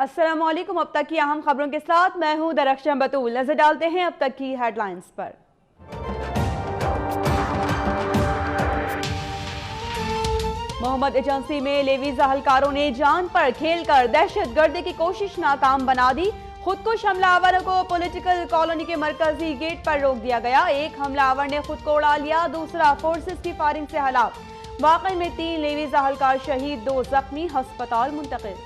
अस्सलामुअलैकुम। अब तक की अहम खबरों के साथ मैं हूं दरख्शां बतूल। नजर डालते हैं अब तक की हेडलाइंस पर। मोहम्मद एजेंसी में लेवीज अहलकारों ने जान पर खेलकर दहशतगर्दी की कोशिश नाकाम बना दी। खुदकुश हमलावरों को पॉलिटिकल कॉलोनी के मरकजी गेट पर रोक दिया गया। एक हमलावर ने खुद को उड़ा लिया, दूसरा फोर्सेस की फायरिंग से हलाक। वाकई में 3 लेवीज अहलकार शहीद, 2 जख्मी, अस्पताल मुंतकिल।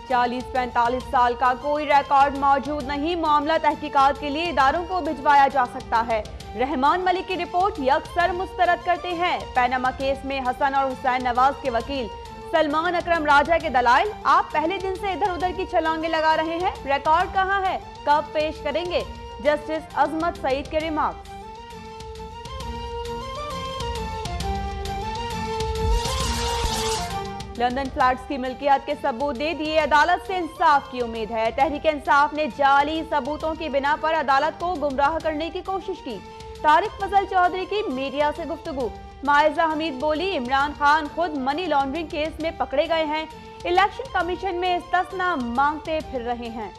चालीस 45 साल का कोई रिकॉर्ड मौजूद नहीं। मामला तहकीकात के लिए इदारों को भिजवाया जा सकता है। रहमान मलिक की रिपोर्ट यकसर मुस्तरद करते हैं। पैनामा केस में हसन और हुसैन नवाज के वकील सलमान अकरम राजा के दलाइल, आप पहले दिन से इधर उधर की छलांगे लगा रहे हैं, रिकॉर्ड कहां है, कब पेश करेंगे? जस्टिस अजमत सईद के रिमार्क्स। लंदन फ्लैट्स की मिल्कियत के सबूत दे दिए, अदालत से इंसाफ की उम्मीद है। तहरीक इंसाफ ने जाली सबूतों की बिना पर अदालत को गुमराह करने की कोशिश की। तारिक फजल चौधरी की मीडिया से गुफ्तगू। माइजा हमीद बोली, इमरान खान खुद मनी लॉन्ड्रिंग केस में पकड़े गए हैं, इलेक्शन कमीशन में इस्तिस्ना मांगते फिर रहे हैं।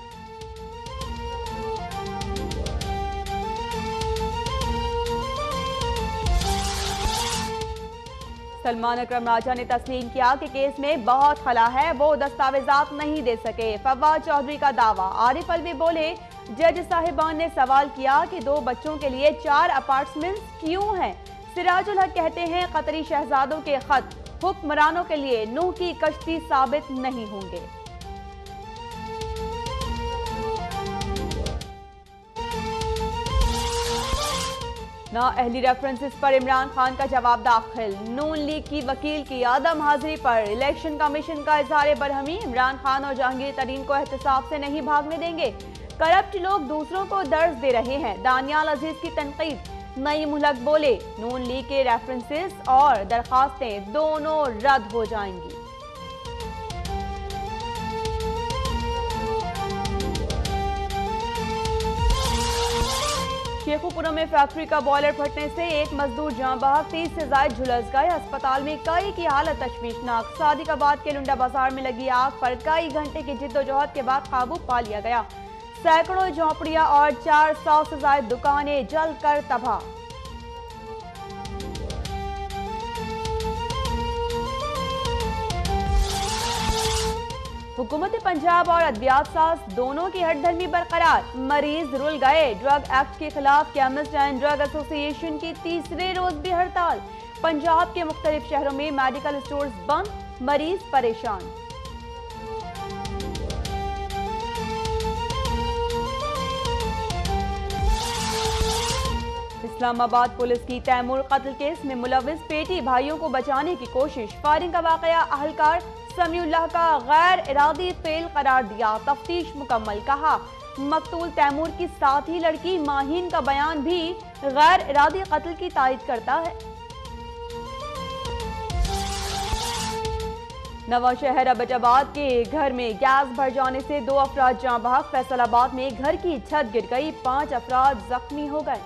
सलमान अकरम राजा ने तस्लीम किया कि केस में बहुत खला है, वो दस्तावेजात नहीं दे सके। फवाद चौधरी का दावा। आरिफ अलवी बोले, जज साहिबान ने सवाल किया कि 2 बच्चों के लिए 4 अपार्टमेंट्स क्यों हैं? सिराजुल हक कहते हैं, कतरी शहजादों के खत हुक्मरानों के लिए नूह की कश्ती साबित नहीं होंगे। नाअहली रेफरेंसेस पर इमरान खान का जवाब दाखिल। नून लीग की वकील की आदम हाजिरी पर इलेक्शन कमीशन का इजहार बरहमी। इमरान खान और जहांगीर तरीन को एहतसाब से नहीं भागने देंगे, करप्ट लोग दूसरों को दर्ज दे रहे हैं। दानियाल अजीज की तनकीद। नईम उल हक बोले, नून लीग के रेफरेंसेस और दरखास्तें दोनों रद्द हो जाएंगी। शेखुपुरा में फैक्ट्री का बॉयलर फटने से एक मजदूर जान बहक, 30 से ज्यादा झुलस गए। अस्पताल में कई की हालत तशवीशनाक। सादिकाबाद के लुंडा बाजार में लगी आग पर कई घंटे की जिद्दोजहद के बाद काबू पा लिया गया। सैकड़ों झोंपड़ियां और 400 से ज्यादा दुकानें जलकर तबाह। हुकूमत पंजाब और अदवियात साज दोनों की हटधर्मी बरकरार। मरीज रुल गए। ड्रग एक्ट के खिलाफ केमिस्ट एंड ड्रग एसोसिएशन की तीसरे रोज भी हड़ताल। पंजाब के मुख्तलिफ शहरों में मेडिकल स्टोर्स बंद, मरीज परेशान। इस्लामाबाद पुलिस की तैमूर कत्ल केस में मुलविस पेटी भाइयों को बचाने की कोशिश। फायरिंग का वाकया अहलकार समीउल्लाह का गैर इरादी फेल करार दिया। तफ्तीश मुकम्मल। कहा, मकतूल तैमूर की साथी लड़की माहीन का बयान भी गैर इरादी कत्ल की तायद करता है। नवाशहर अबटाबाद के घर में गैस भर जाने से 2 अफराद जाँ बहक। फैसलाबाद में घर की छत गिर गई, 5 अफराद जख्मी हो गए।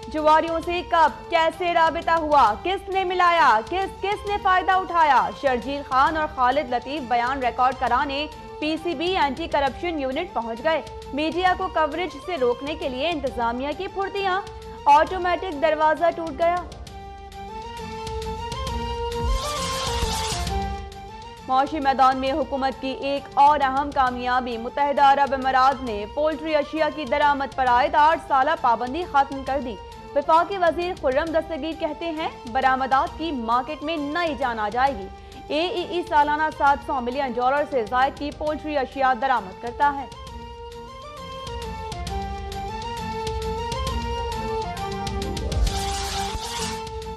जुआरियों से कब कैसे राबिता हुआ, किसने मिलाया, किसने फायदा उठाया? शर्जील खान और खालिद लतीफ बयान रिकॉर्ड कराने पीसीबी एंटी करप्शन यूनिट पहुंच गए। मीडिया को कवरेज से रोकने के लिए इंतजामिया की फुर्तियां, ऑटोमेटिक दरवाजा टूट गया। मौशी मैदान में हुकूमत की एक और अहम कामयाबी। मुत्तहिदा अरब अमीरात ने पोल्ट्री अशिया की दरामद पर आयद 8 साल पाबंदी खत्म कर दी। वफाकी वजीर खुर्रम दस्तगीर कहते हैं, बरामदात की मार्केट में नई जान आ जाएगी। AEE सालाना $700 मिलियन से ज़ायद की पोल्ट्री अशिया दरामद करता है।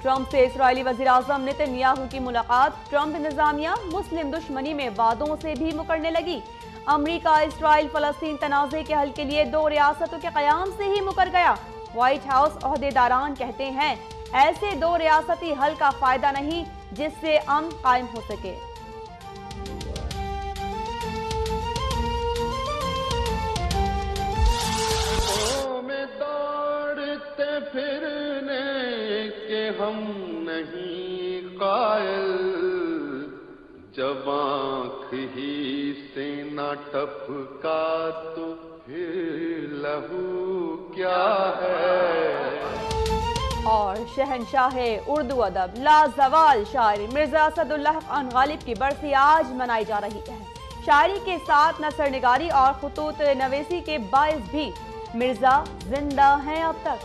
ट्रंप से इस्राएली वज़ीर आज़म नेतन्याहू की मुलाकात। ट्रंप इंतजामिया मुस्लिम दुश्मनी में वादों से भी मुकरने लगी। अमरीका इसराइल फलस्तीन तनाज़े के हल के लिए 2 रियासतों के क़याम से ही मुकर गया। व्हाइट हाउस ओहदेदारान कहते हैं, ऐसे 2 रियासती हल का फायदा नहीं जिससे अमन कायम हो सके। हम नहीं कायल, जब आँख ही से न टपका तो फिर लहू क्या है। और शहंशाह उर्दू अदब लाजवाल शायर मिर्जा असदुल्लाह खान गालिब की बरसी आज मनाई जा रही है। शायरी के साथ नसर निगारी और खुतूत नवेसी के बायस भी मिर्जा जिंदा हैं अब तक।